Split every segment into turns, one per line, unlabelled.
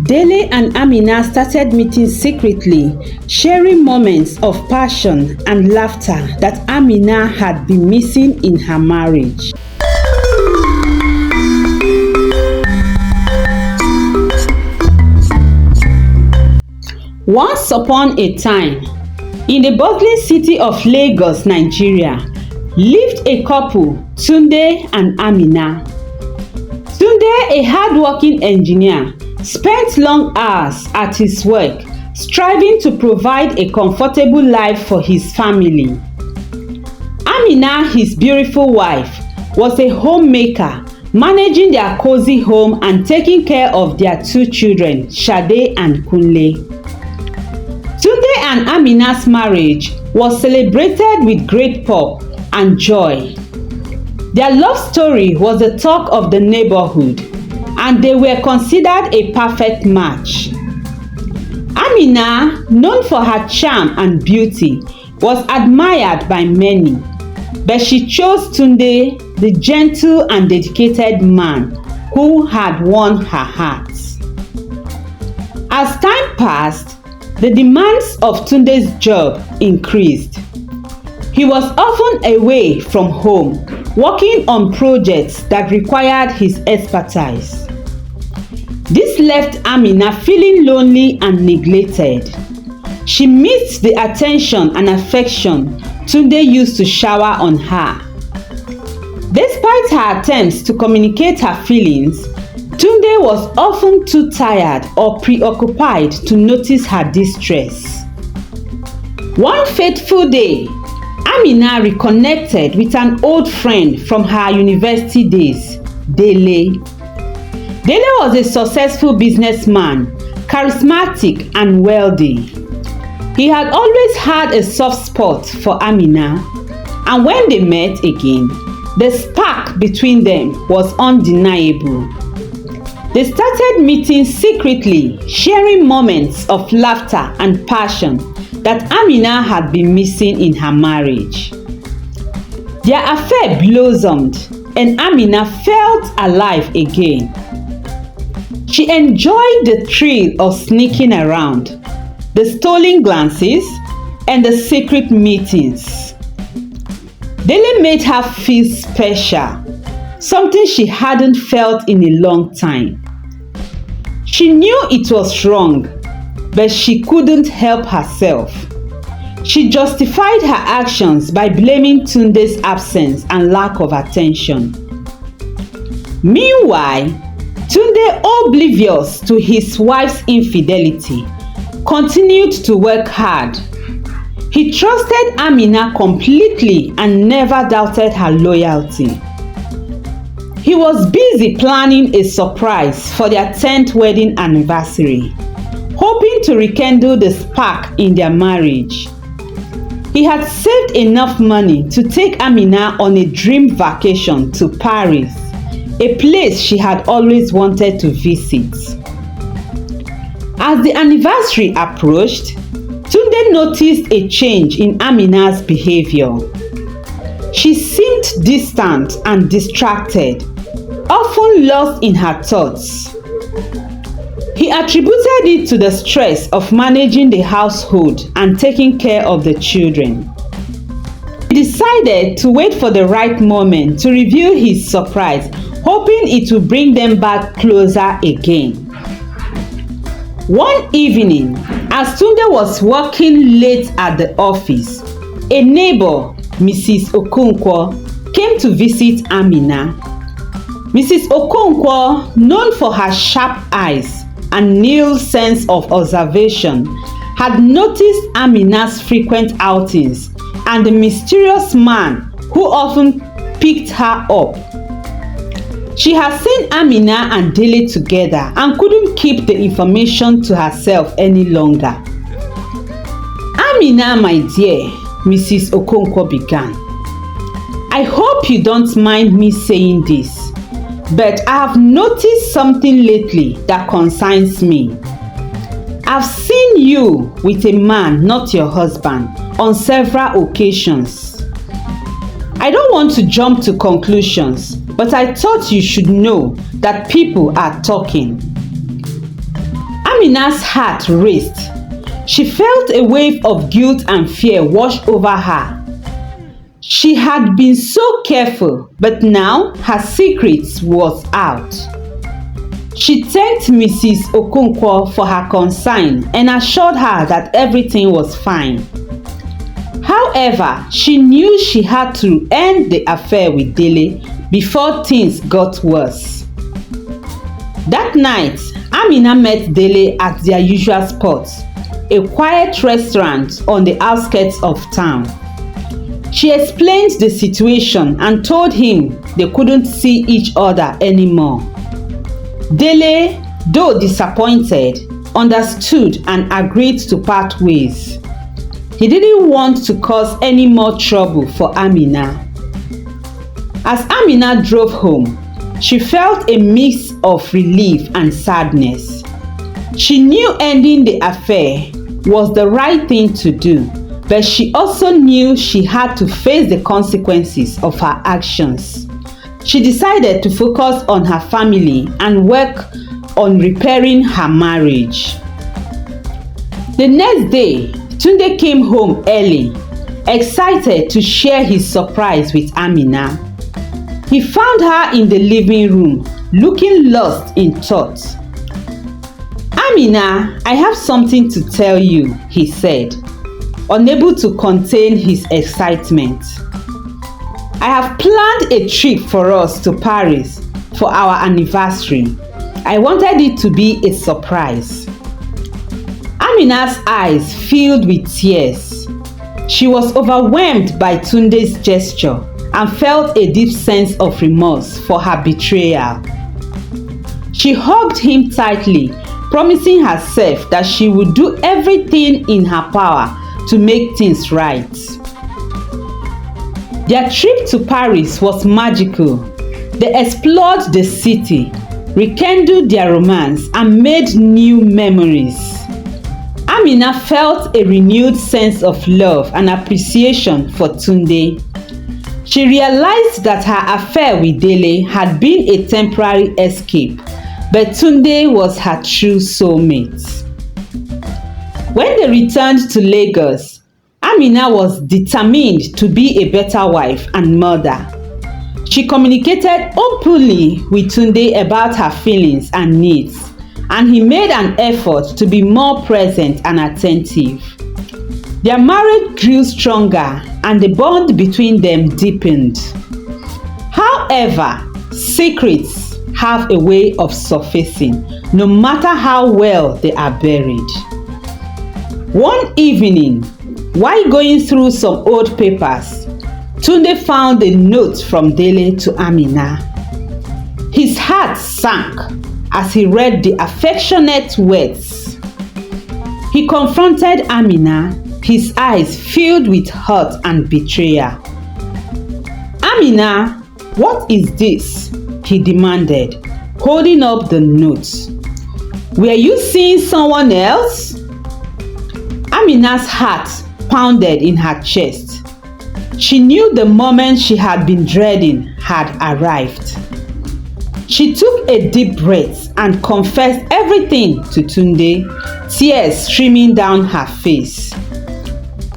Dele and Amina started meeting secretly, sharing moments of passion and laughter that Amina had been missing in her marriage. Once upon a time, in the bustling city of Lagos, Nigeria, lived a couple, Tunde and Amina. Tunde, a hard-working engineer, spent long hours at his work, striving to provide a comfortable life for his family. Amina, his beautiful wife, was a homemaker, managing their cozy home and taking care of their two children, Shade and Kunle. Tunde and Amina's marriage was celebrated with great pomp and joy. Their love story was the talk of the neighborhood, and they were considered a perfect match. Amina, known for her charm and beauty, was admired by many, but she chose Tunde, the gentle and dedicated man who had won her heart. As time passed, the demands of Tunde's job increased. He was often away from home, working on projects that required his expertise. This left Amina feeling lonely and neglected. She missed the attention and affection Tunde used to shower on her. Despite her attempts to communicate her feelings, Tunde was often too tired or preoccupied to notice her distress. One fateful day, Amina reconnected with an old friend from her university days, Dele. Dele was a successful businessman, charismatic and wealthy. He had always had a soft spot for Amina, and when they met again, the spark between them was undeniable. They started meeting secretly, sharing moments of laughter and passion that Amina had been missing in her marriage. Their affair blossomed, and Amina felt alive again. She enjoyed the thrill of sneaking around, the stolen glances, and the secret meetings. Dele made her feel special, something she hadn't felt in a long time. She knew it was wrong, but she couldn't help herself. She justified her actions by blaming Tunde's absence and lack of attention. Meanwhile, Tunde, oblivious to his wife's infidelity, continued to work hard. He trusted Amina completely and never doubted her loyalty. He was busy planning a surprise for their 10th wedding anniversary, hoping to rekindle the spark in their marriage. He had saved enough money to take Amina on a dream vacation to Paris, a place she had always wanted to visit. As the anniversary approached, Tunde noticed a change in Amina's behavior. She seemed distant and distracted, often lost in her thoughts. He attributed it to the stress of managing the household and taking care of the children. He decided to wait for the right moment to reveal his surprise, hoping it would bring them back closer again. One evening, as Tunde was working late at the office, a neighbor, Mrs. Okonkwo, came to visit Amina. Mrs. Okonkwo, known for her sharp eyes and nil sense of observation, had noticed Amina's frequent outings and the mysterious man who often picked her up. She had seen Amina and Dele together and couldn't keep the information to herself any longer. Amina, my dear, Mrs. Okonkwo began, I hope you don't mind me saying this, but I have noticed something lately that concerns me. I've seen you with a man, not your husband, on several occasions. I don't want to jump to conclusions, but I thought you should know that people are talking. Amina's heart raced. She felt a wave of guilt and fear wash over her. She had been so careful, but now her secret was out. She thanked Mrs. Okonkwo for her concern and assured her that everything was fine. However, she knew she had to end the affair with Dele before things got worse. That night, Amina met Dele at their usual spot, a quiet restaurant on the outskirts of town. She explained the situation and told him they couldn't see each other anymore. Dele, though disappointed, understood and agreed to part ways. He didn't want to cause any more trouble for Amina. As Amina drove home, she felt a mix of relief and sadness. She knew ending the affair was the right thing to do, but she also knew she had to face the consequences of her actions. She decided to focus on her family and work on repairing her marriage. The next day, Tunde came home early, excited to share his surprise with Amina. He found her in the living room, looking lost in thought. "Amina, I have something to tell you," he said, unable to contain his excitement. "I have planned a trip for us to Paris for our anniversary. I wanted it to be a surprise." Amina's eyes filled with tears. She was overwhelmed by Tunde's gesture and felt a deep sense of remorse for her betrayal. She hugged him tightly, promising herself that she would do everything in her power to make things right. Their trip to Paris was magical. They explored the city, rekindled their romance, and made new memories. Amina felt a renewed sense of love and appreciation for Tunde. She realized that her affair with Dele had been a temporary escape, but Tunde was her true soulmate. When they returned to Lagos, Amina was determined to be a better wife and mother. She communicated openly with Tunde about her feelings and needs, and he made an effort to be more present and attentive. Their marriage grew stronger and the bond between them deepened. However, secrets have a way of surfacing, no matter how well they are buried. One evening, while going through some old papers, Tunde found a note from Dele to Amina. His heart sank as he read the affectionate words. He confronted Amina, his eyes filled with hurt and betrayal. "Amina, what is this?" he demanded, holding up the note. "Were you seeing someone else?" Amina's heart pounded in her chest. She knew the moment she had been dreading had arrived. She took a deep breath and confessed everything to Tunde, tears streaming down her face.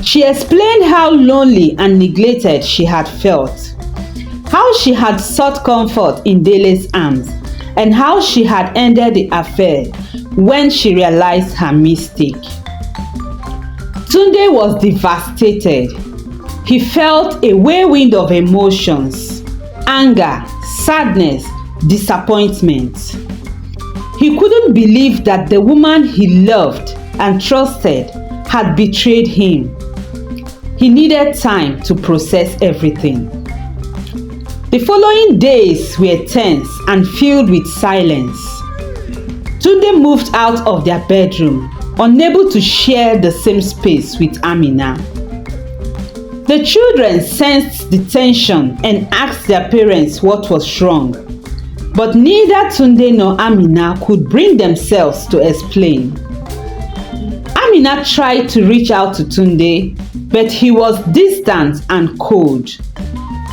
She explained how lonely and neglected she had felt, how she had sought comfort in Dele's arms, and how she had ended the affair when she realized her mistake. Tunde was devastated. He felt a whirlwind of emotions: anger, sadness, disappointment. He couldn't believe that the woman he loved and trusted had betrayed him. He needed time to process everything. The following days were tense and filled with silence. Tunde moved out of their bedroom, unable to share the same space with Amina. The children sensed the tension and asked their parents what was wrong, but neither Tunde nor Amina could bring themselves to explain. Amina tried to reach out to Tunde, but he was distant and cold.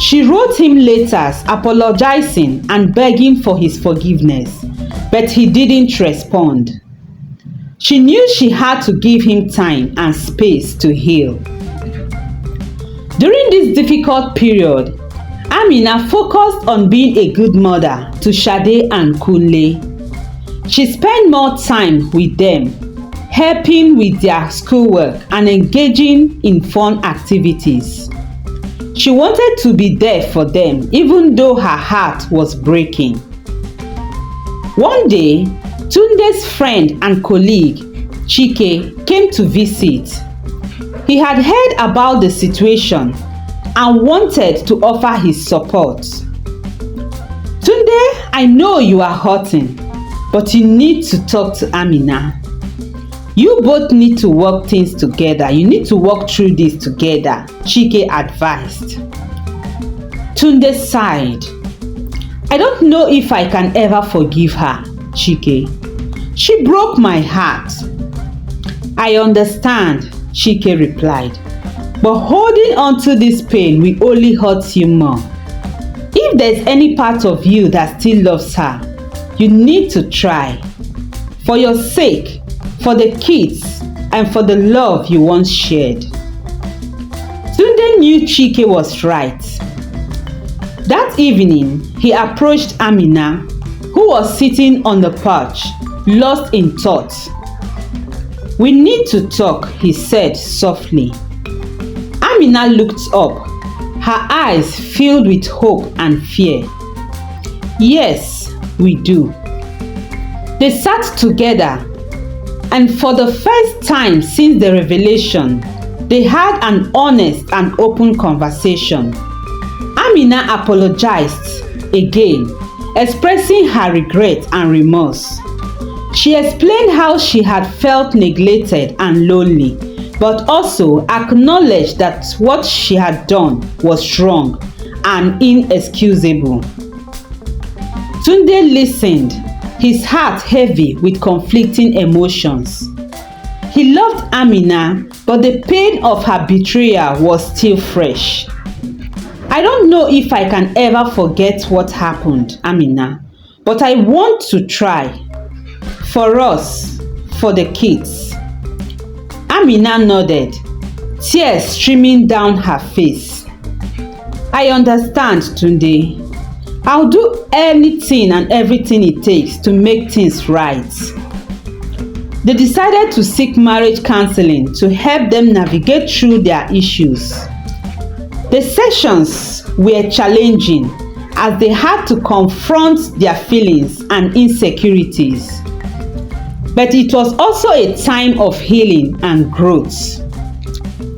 She wrote him letters apologizing and begging for his forgiveness, but he didn't respond. She knew she had to give him time and space to heal. During this difficult period, Amina focused on being a good mother to Sade and Kunle. She spent more time with them, helping with their schoolwork and engaging in fun activities. She wanted to be there for them even though her heart was breaking. One day, Tunde's friend and colleague, Chike, came to visit. He had heard about the situation and wanted to offer his support. Tunde, I know you are hurting, but you need to talk to Amina. You both need to work things together. You need to work through this together, Chike advised. Tunde sighed. I don't know if I can ever forgive her, Chike. She broke my heart. I understand, Chike replied. But holding on to this pain will only hurt you more. If there's any part of you that still loves her, you need to try. For your sake, for the kids, and for the love you once shared. Tunde knew Chike was right. That evening, he approached Amina, who was sitting on the porch, lost in thought. We need to talk, he said softly. Amina looked up, her eyes filled with hope and fear. Yes, we do. They sat together, and for the first time since the revelation, they had an honest and open conversation. Amina apologized again, expressing her regret and remorse. She explained how she had felt neglected and lonely, but also acknowledged that what she had done was wrong and inexcusable. Tunde listened, his heart heavy with conflicting emotions. He loved Amina, but the pain of her betrayal was still fresh. I don't know if I can ever forget what happened, Amina, but I want to try. For us, for the kids. Amina nodded, tears streaming down her face. I understand, Tunde. I'll do anything and everything it takes to make things right. They decided to seek marriage counseling to help them navigate through their issues. The sessions were challenging as they had to confront their feelings and insecurities. But it was also a time of healing and growth.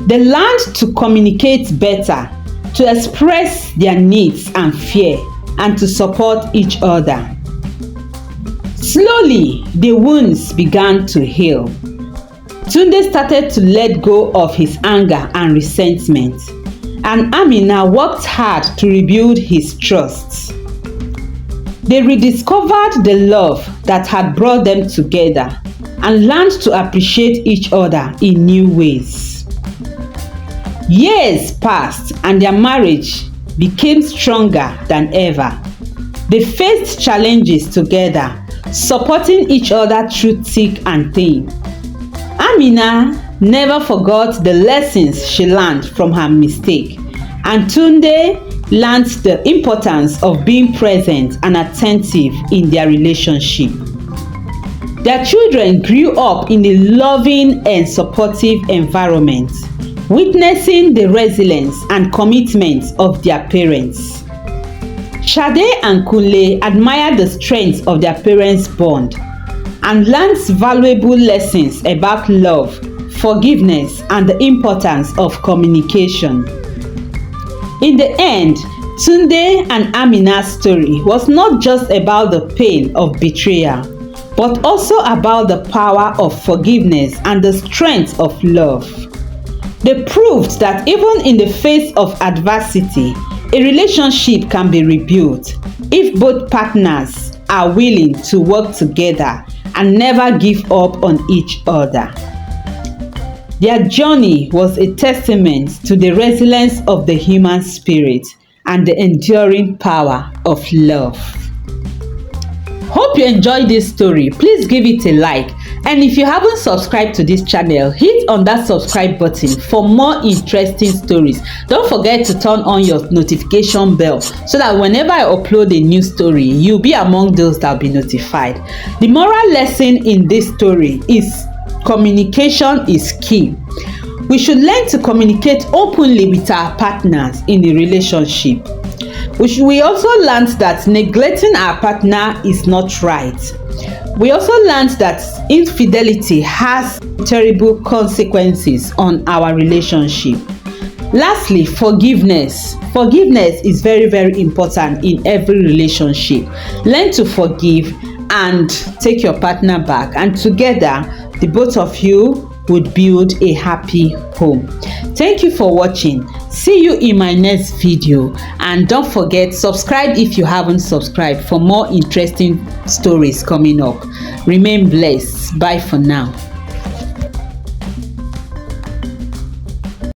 They learned to communicate better, to express their needs and fear, and to support each other. Slowly, the wounds began to heal. Tunde started to let go of his anger and resentment, and Amina worked hard to rebuild his trust. They rediscovered the love that had brought them together and learned to appreciate each other in new ways. Years passed and their marriage became stronger than ever. They faced challenges together, supporting each other through thick and thin. Amina never forgot the lessons she learned from her mistake, and Tunde learned the importance of being present and attentive in their relationship. Their children grew up in a loving and supportive environment, witnessing the resilience and commitment of their parents. Sade and Kunle admired the strength of their parents' bond and learned valuable lessons about love, forgiveness, and the importance of communication. In the end, Tunde and Amina's story was not just about the pain of betrayal, but also about the power of forgiveness and the strength of love. They proved that even in the face of adversity, a relationship can be rebuilt if both partners are willing to work together and never give up on each other. Their journey was a testament to the resilience of the human spirit and the enduring power of love. Hope you enjoyed this story. Please give it a like And if you haven't subscribed to this channel, hit on that subscribe button for more interesting stories. Don't forget to turn on your notification bell so that whenever I upload a new story, you'll be among those that will be notified. The moral lesson in this story is communication is key. We should learn to communicate openly with our partners in a relationship. We also learned that neglecting our partner is not right. We also learned that infidelity has terrible consequences on our relationship. Lastly, forgiveness. Forgiveness is very, very important in every relationship. Learn to forgive and take your partner back, and together, the both of you would build a happy home. Thank you for watching. See you in my next video, and don't forget, subscribe if you haven't subscribed for more interesting stories coming up. Remain blessed. Bye for now.